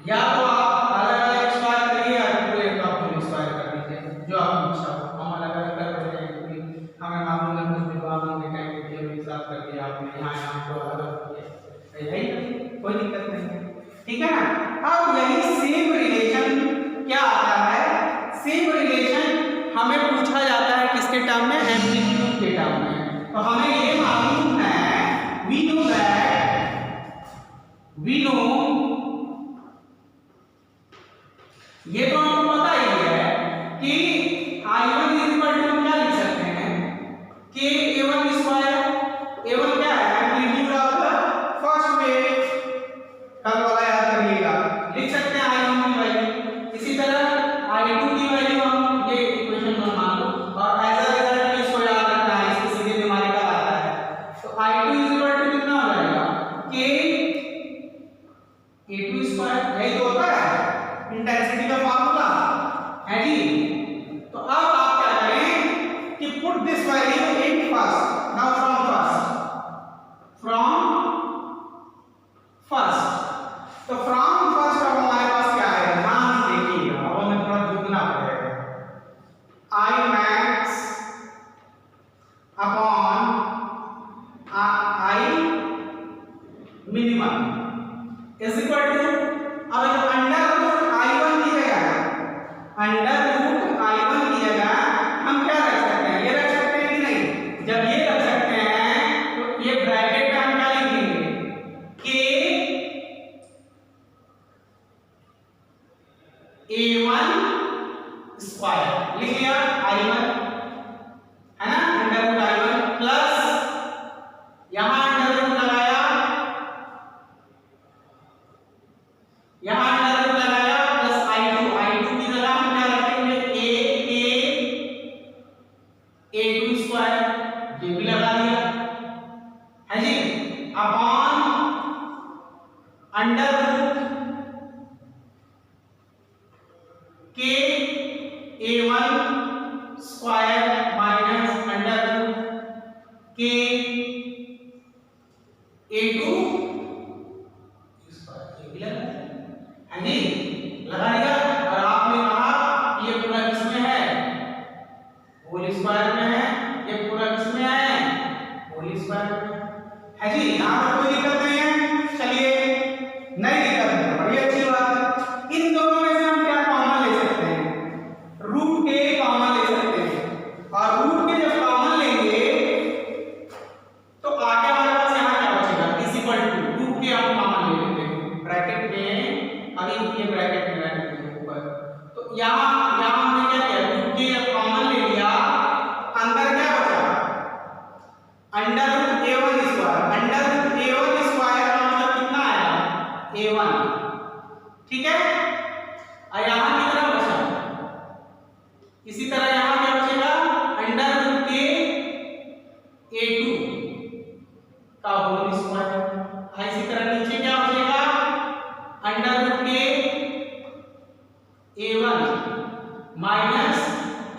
S1: या तो आप अलग अलग स्क्वायर करिए या पूरे का होल स्क्वायर कर दीजिए, जो आपकी इच्छा हो। हम अलग अलग कर रहे हैं क्योंकि हमें मालूम है कुछ विभाग में कहेंगे कि ये हिसाब करके आपने यहाँ तो अलग अलग किया, यही कोई दिक्कत नहीं है, ठीक है ना। अब यही सेम रिलेशन क्या आता है, सेम रिलेशन हमें पूछा जाता है किसके टर्म में, एम्पलीट्यूड के टर्म में। तो हमें ये मालूम है, we know ये तो हमको पता ही है कि I1 इज इक्वल टू क्या लिख सकते हैं, k A1 स्क्वायर। A1 क्या है, amplitude of the first wave, कल वाला याद करिएगा, लिख सकते हैं I1 की वैल्यू। इसी तरह I2 की वैल्यू हम ये इक्वेशन में मान लो, और एज अ रिजल्ट इसको याद रखना है, इसके सीधे दिमाग का आता है। तो I2 इज इक्वल टू कितना हो जाएगा, k A2 स्क्वायर। यही तो होता है इंटेंसिटी का फार्मूला, है जी। तो अब आप क्या करें कि put this value in first, now from first. तो फ्रॉम फर्स्ट अब हमारे पास क्या है, ध्यान से देखिएगा, अब हमें थोड़ा झुकना पड़ेगा। I max upon I minimum is equal to, अब जो अंडर रूट I1 की जगह, अंडर रूट I1 की जगह हम क्या रख सकते हैं, ये रख सकते हैं कि नहीं। जब ये रख सकते हैं तो ये ब्रैकेट में हम क्या लिखेंगे, k A1 स्क्वायर लिख लिया, I1 है ना, अंडर रूट I1 प्लस यहां अंडर रूट लगाया, यहां अंडर रूट लगाया प्लस I2 की जगह हम क्या रखेंगे, A2 स्क्वायर, ये भी लगा दिया, है जी, upon under root k A1 square minus under root k A2 square, ये भी लगा है जी, लगा दिया। और आपने कहा ये पूरा किसमें है, होल स्क्वायर में है, ये पूरा किसमें है, होल स्क्वायर में है जी। यहां पर कोई दिक्कत नहीं है, चलिए नहीं दिक्कत है, बड़ी अच्छी बात है। इन दोनों में से हम क्या कॉमन ले सकते हैं, रूट के कॉमन ले सकते हैं, और रूट के जब कॉमन लेंगे तो आगे हमारे पास यहाँ क्या बचेगा, इज इक्वल टू रूट के हम कॉमन ले लेते हैं ब्रैकेट में, अभी ये ब्रैकेट में रहने के ऊपर। तो यहाँ हमने क्या किया, रूट के जब कॉमन ले लिया, अंदर क्या बचा, under root A1 square, under root A1 square का मतलब कितना आया, A1, ठीक है। और यहाँ कितना बचा, इसी तरह यहाँ क्या बचेगा, अंडर रूट के A2 का होल स्क्वायर। इसी तरह नीचे क्या बचेगा, अंडर रूट के A1 माइनस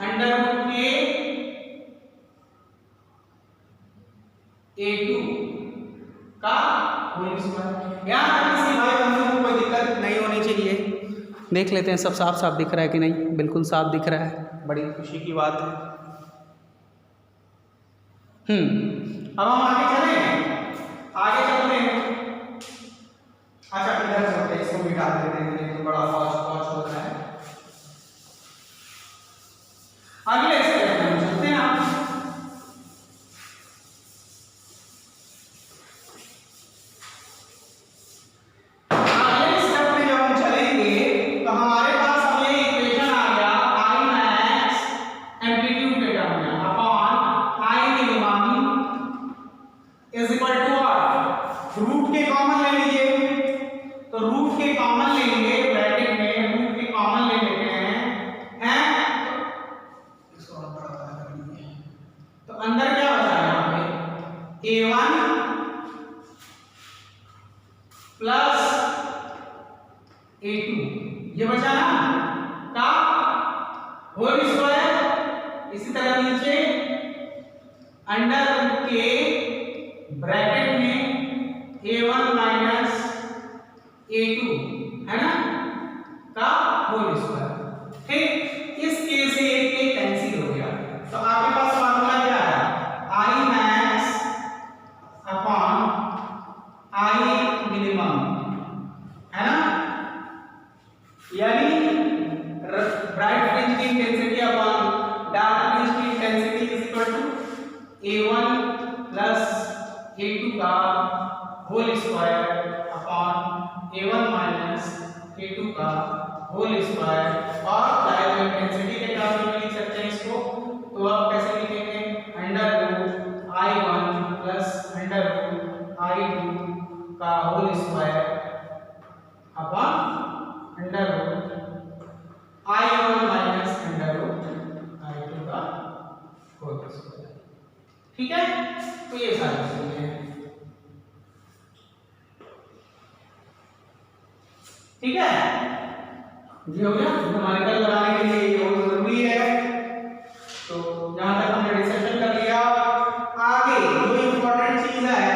S1: अंडर रूट के A2 का होल स्क्वायर। यहाँ तक किसी भाई बंधु को कोई दिक्कत नहीं होनी चाहिए। देख लेते हैं सब साफ साफ दिख रहा है कि नहीं, बिल्कुल साफ दिख रहा है, बड़ी खुशी की बात है। अब हम आगे चलें, आगे चलते हैं। अच्छा इधर चलते हैं, इसको मिटा देते हैं, ये तो बड़ा फौज होता है। अगले स्टेप में चलते हैं आप। अगले स्टेप में जब हम चलेंगे तो हमारे पास अब ये इक्वेशन आ गया, I max amplitude determinant upon I minimum is equal to what, root के कॉमन ले लीजिए। तो रूट के कॉमन लेंगे, ब्रैकेट में रूट के कॉमन ले लेते हैं इसको और बड़ा कर लीजिए। तो अंदर क्या बचा है यहाँ पे, a1 प्लस a2 ये बचा ना का होल स्क्वायर। इसी तरह नीचे अंडर रूट के ब्रैकेट में a1 माइनस a2 है ना का होल स्क्वायर। ठीक, इस केस से एक कैंसिल हो गया। तो आपके पास फार्मूला क्या है, I max upon I minimum है ना, यानी ब्राइट फ्रिंज की इंटेंसिटी अपॉन डार्क फ्रिंज की intensity is equal to a1 plus a2 का whole square upon a1 minus a2 का होल स्क्वायर। और चाहे तो इंटेंसिटी के टर्म में लिख सकते हैं इसको, तो आप कैसे लिखेंगे, under root I1 plus under root I2 का whole square upon under root I1 minus under root I2 का होल स्क्वायर। ठीक है, तो ये सारी चीजें हैं। ठीक है, ये हो गया न्यूमेरिकल बनाने के लिए ये बहुत जरूरी है। तो यहां तक हमने डिस्कशन कर लिया। आगे जो इंपॉर्टेंट चीज है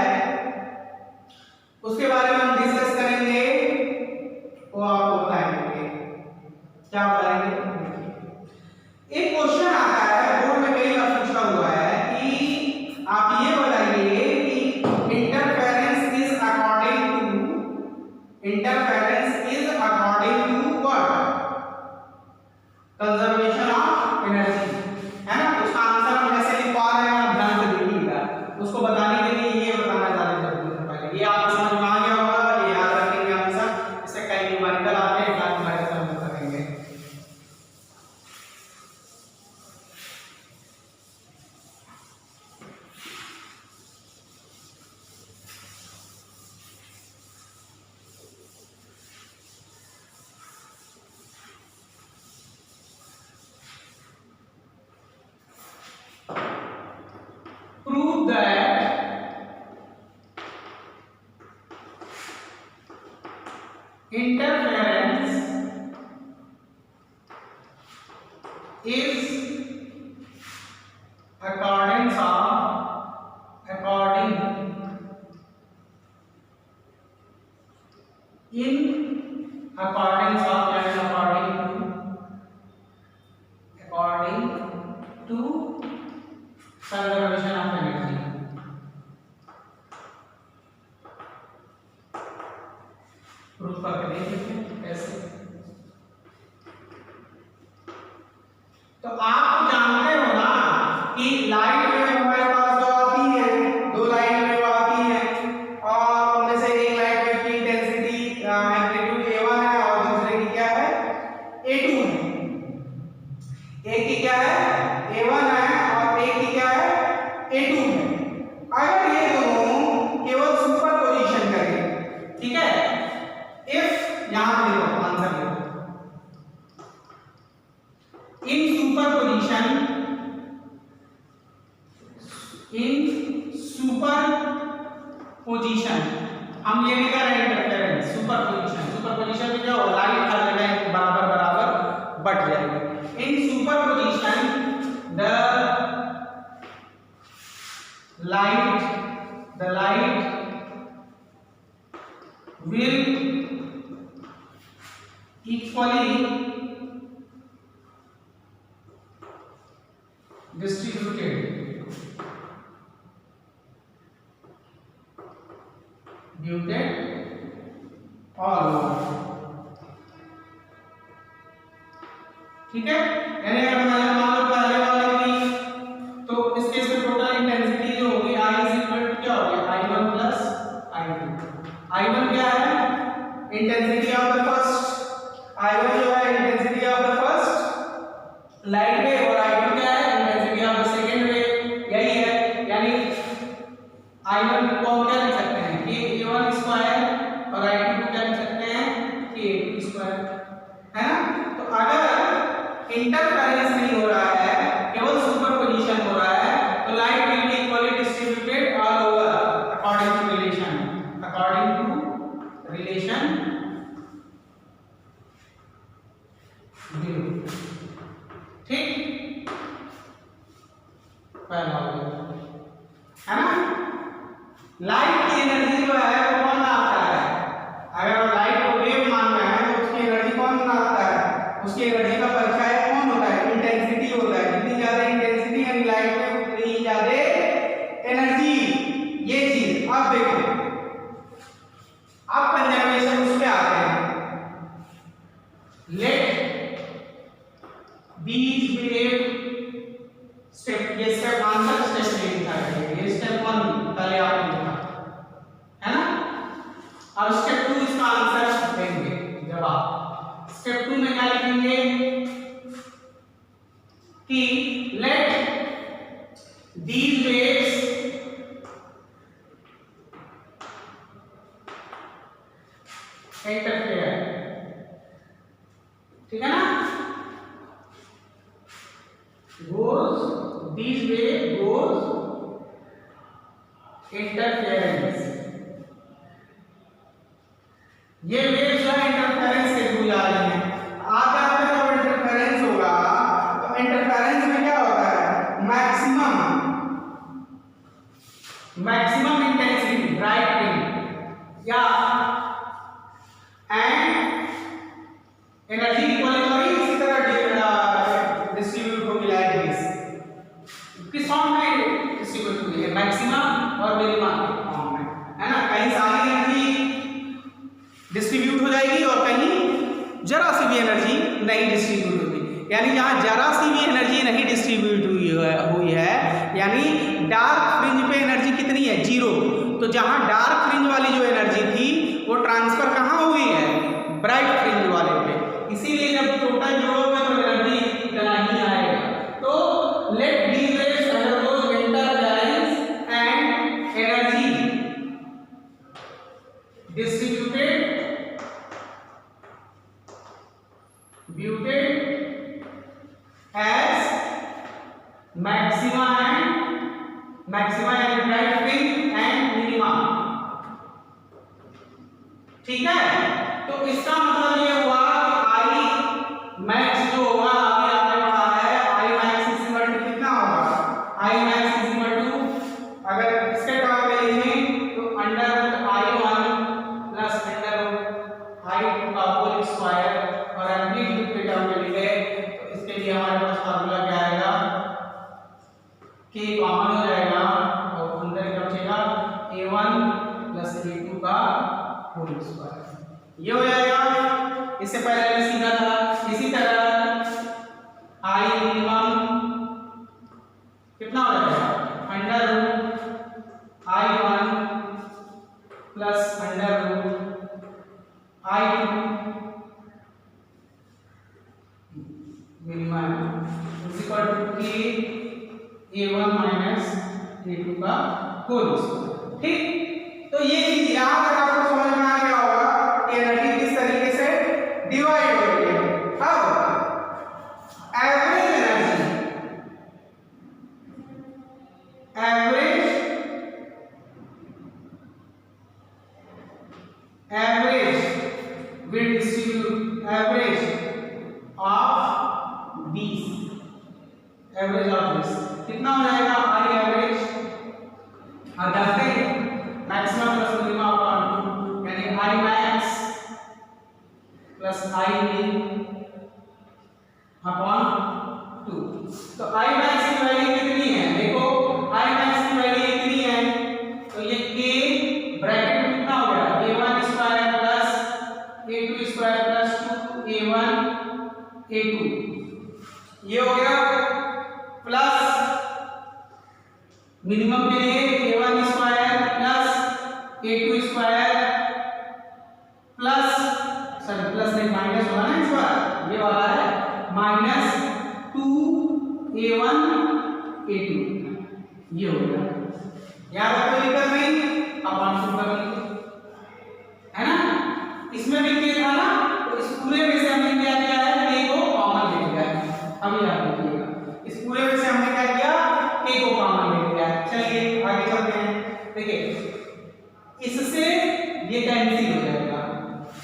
S1: उसके बारे में हम डिस्कस करेंगे, वो आपको बताएंगे। क्या बताएंगे, एक क्वेश्चन आता है बोर्ड में कई बार पूछा हुआ है कि आप ये बताइए कि interference is according to what, conservation of energy, है ना। उसका आंसर हम कैसे लिख पा रहे हैं, आप ध्यान से देखिएगा। उसको बताने के लिए ये बताना ज्यादा जरूरी है। पहले ये आपको समझ में आ गया होगा, ये याद रखेंगे हमेशा। इससे कई न्यूमेरिकल आते हैं, क्लास न्यूमेरिकल हम करेंगे। Prove that interference is according to conservation of energy। Proof करके देख लेते हैं कैसे। तो आप जानते हो ना कि लाइट वेव हमारे पास जो आती है, दो लाइट वेव आती है, और उनमें से एक लाइट वेव की इंटेंसिटी एम्पलीट्यूड a1 है और दूसरे की क्या है, a2 है। एक की क्या है, a1 है, और एक की क्या है, a2 है। अगर ये दोनों केवल सुपरपोजिशन करें, ठीक है, इफ यहां पे देखो आंसर देखो, इन सुपरपोजिशन हम ये भी कर रहे हैं इंटरफेरेंस। सुपरपोजिशन में क्या हो, लाइट हर जगह बराबर बराबर बढ़ जाएगी। In superposition the light will equally distributed all over. ठीक है, यानी अगर मान लो पहले वाले की, तो इस केस में टोटल इंटेंसिटी जो होगी I इज इक्वल टू क्या हो गया I1 प्लस I2। I1 क्या है, intensity of the first, I1 जो है intensity of the first light wave, और I2 क्या है, intensity of the second wave. यही है, यानी I1 को हम क्या लिख सकते हैं कि A1 स्क्वायर, और I2 को क्या लिख सकते हैं कि A2 स्क्वायर, है ना। तो अगर इंटरफेरेंस नहीं हो रहा है, केवल सुपरपोजिशन हो रहा है, तो light will be equally distributed all over according to relation, ठीक, पहला हो गया, है ना। लाइट की एनर्जी जो है वो कौन बनाता है, अगर लाइट को वेव मान रहे हैं तो उसकी एनर्जी कौन बनाता है, उसकी एनर्जी का परिचय कौन होता है, इंटेंसिटी होता है। जितनी ज्यादा इंटेंसिटी यानी लाइट में उतनी ज्यादा एनर्जी। ये चीज अब देखो, अब कंजर्वेशन उस पे आते हैं। लेट these wave स्टेप, ये स्टेप आंसर स्टेप में लिखा है, ये स्टेप 1 पहले आपने लिखा है ना। अब स्टेप 2 इसका आंसर देंगे जवाब। स्टेप 2 में क्या लिखेंगे कि लेट these waves इंटरफेयर, ठीक है ना, goes these wave goes interference। ये वेव जो है इंटरफेरेंस के थ्रू जा रही है। आगे आगे जब इंटरफेरेंस होगा तो इंटरफेरेंस में क्या होता है, मैक्सिमम इंटेंसिटी ब्राइट रिंग या एंड एनर्जी इक्वलिटी इसी तरह डिस्ट्रीब्यूट होगी लाइट वेव्स। किस फॉर्म में डिस्ट्रीब्यूट होगी, मैक्सिमम और मिनिमम के फॉर्म में, है ना। कहीं सारी एनर्जी डिस्ट्रीब्यूट हो जाएगी और कहीं जरा सी भी एनर्जी नहीं डिस्ट्रीब्यूट होगी। यानी जहां जरा सी भी एनर्जी नहीं डिस्ट्रीब्यूट हुई है यानी डार्क फ्रिंज पे एनर्जी कितनी है, 0। तो जहां डार्क फ्रिंज वाली जो एनर्जी थी वो ट्रांसफर कहां हुई है, ब्राइट फ्रिंज वाले पे। इसीलिए जब टोटल जोड़ोगे तो एनर्जी इतना ही आएगा। तो late these waves undergo interference and energy distributed as maxima and bright fringe and minima। ठीक है, तो इसका मतलब ये हुआ कि I max जो होगा, अभी आपने पढ़ा है I max is equal to कितना होगा, I max is equal to, अगर इसके टर्म में लिखें तो under root I1 plus under root I2 का होल स्क्वायर, और एम्पलीट्यूड के टर्म में लिखे तो इसके लिए हमारे पास फार्मूला क्या आएगा, k कॉमन हो जाएगा और अंदर क्या बचेगा A1 प्लस A2 का होल स्क्वायर, ये हो जाएगा। इससे पहले हमने सीखा था इसी तरह I मिनिमम कितना हो जाएगा, under root I1 plus under root I2 minimum is equal to k A1 minus A2 का होल स्क्वायर। ठीक, तो ये चीज यहां तक आपको समझ में आ गया होगा कि एनर्जी किस तरीके से डिवाइड हो रही है। अब average will distribute average of these, average of this कितना हो जाएगा, I average जानते हैं मैक्सिमम प्लस मिनिमम अपॉन 2, यानी I max plus I min upon 2। तो I max की वैल्यू कितनी है, देखो I max की वैल्यू कितनी है, तो ये k ब्रैकेट में कितना हो गया A1 स्क्वायर प्लस मिनिमम के लिए a1 square plus a2 square plus sorry plus नहीं माइनस होगा ना इस बार, ये वाला है माइनस 2a1 a2, ये हो गया। याद रखो दिक्कत नहीं, अब आंसर कर लीजिए है ना। इसमें भी क्या था ना, तो इस पूरे में से हमने क्या किया है, k को कॉमन ले लिया है। अभी याद रखिएगा, इस पूरे में से हमने क्या किया, k को कॉमन ले लिया है। चलिए आगे चलते हैं। देखिए इससे ये कैंसिल हो जाएगा,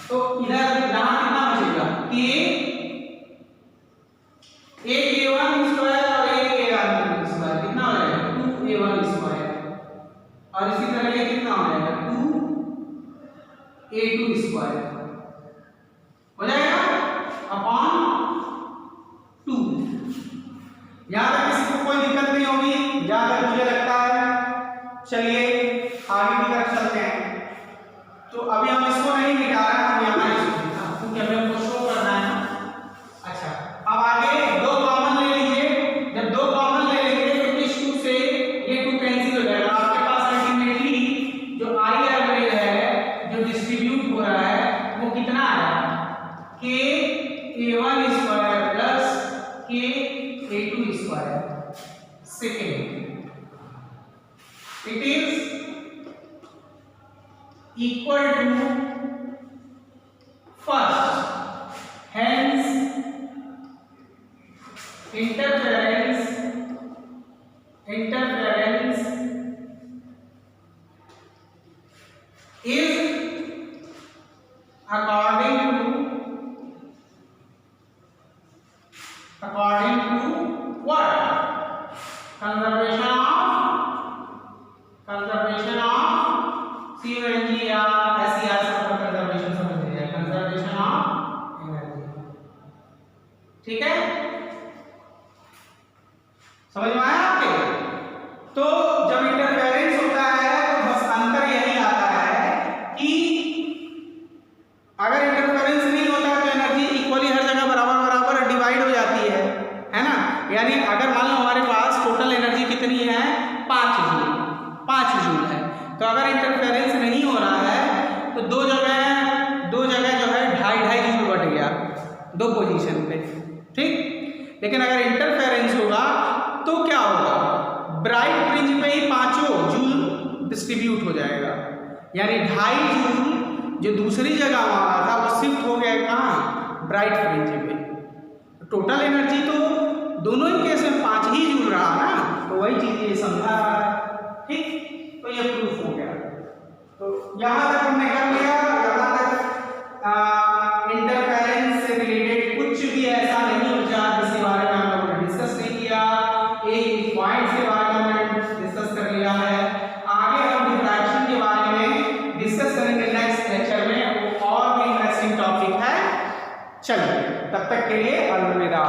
S1: तो इधर यहां कितना बचेगा, k एक a1 स्क्वायर और एक a1 स्क्वायर कितना हो जाएगा, 2a1 स्क्वायर, और इसी तरह ये कितना हो जाएगा 2a2 स्क्वायर हो जाएगा अपॉन 2। यहां तक किसी को कोई दिक्कत नहीं होगी जहां तक मुझे लगता है। चलिए आगे की तरफ चलते हैं। तो अभी हम इसको नहीं मिटा रहे हैं, हम यहां इसको क्योंकि हमें हमको शो करना है। अच्छा अब आगे दो कॉमन ले लीजिए। जब दो कॉमन ले लेंगे तो इस 2 से ये 2 कैंसिल हो जाएगा। आपके पास अल्टीमेटली जो आई एवरेज है, जो डिस्ट्रीब्यूट हो रहा है, वो कितना आया, k a1 square plus k a2 square. Second it is equal to first, hence interference is according to what, conservation of C energy या SCR सब कंजर्वेशन समझ लीजिए, कंजर्वेशन ऑफ एनर्जी। ठीक है, समझ में आया आपके। तो जब इंटरफेरेंस होता है तो बस अंतर यही आता है कि अगर इंटरफेरेंस नहीं होता है तो एनर्जी इक्वली हर जगह बराबर बराबर डिवाइड हो जाती है ना। यानी अगर मान लो हमारे पास टोटल एनर्जी कितनी है, 5 जूल है, तो अगर इंटरफेरेंस नहीं हो रहा है तो दो जगह जो है 2.5 जूल बढ़ गया दो पोजीशन पे, ठीक। लेकिन अगर इंटरफेरेंस होगा तो क्या होगा, ब्राइट फ्रिंज पे ही 5 जूल डिस्ट्रीब्यूट हो जाएगा, यानी 2.5 जूल जो दूसरी जगह वाला था वो शिफ्ट हो गया कहाँ, ब्राइट फ्रिंज पे। टोटल एनर्जी तो दोनों ही केस में 5 ही जूल रहा ना, तो वही चीज ये समझा रहा है, ठीक। तो ये प्रूफ हो गया। तो यहां तक हमने कर लिया। यहां तक इंटरफेरेंस से रिलेटेड कुछ भी ऐसा नहीं बचा जिसके बारे में हम लोगों ने डिस्कस नहीं किया। एक पॉइंट के बारे में हमने डिस्कस कर लिया है। आगे हम डिफ्रैक्शन के बारे में डिस्कस करेंगे नेक्स्ट लेक्चर में, और भी इंटरेस्टिंग टॉपिक है। चलिए तब तक के लिए अलविदा।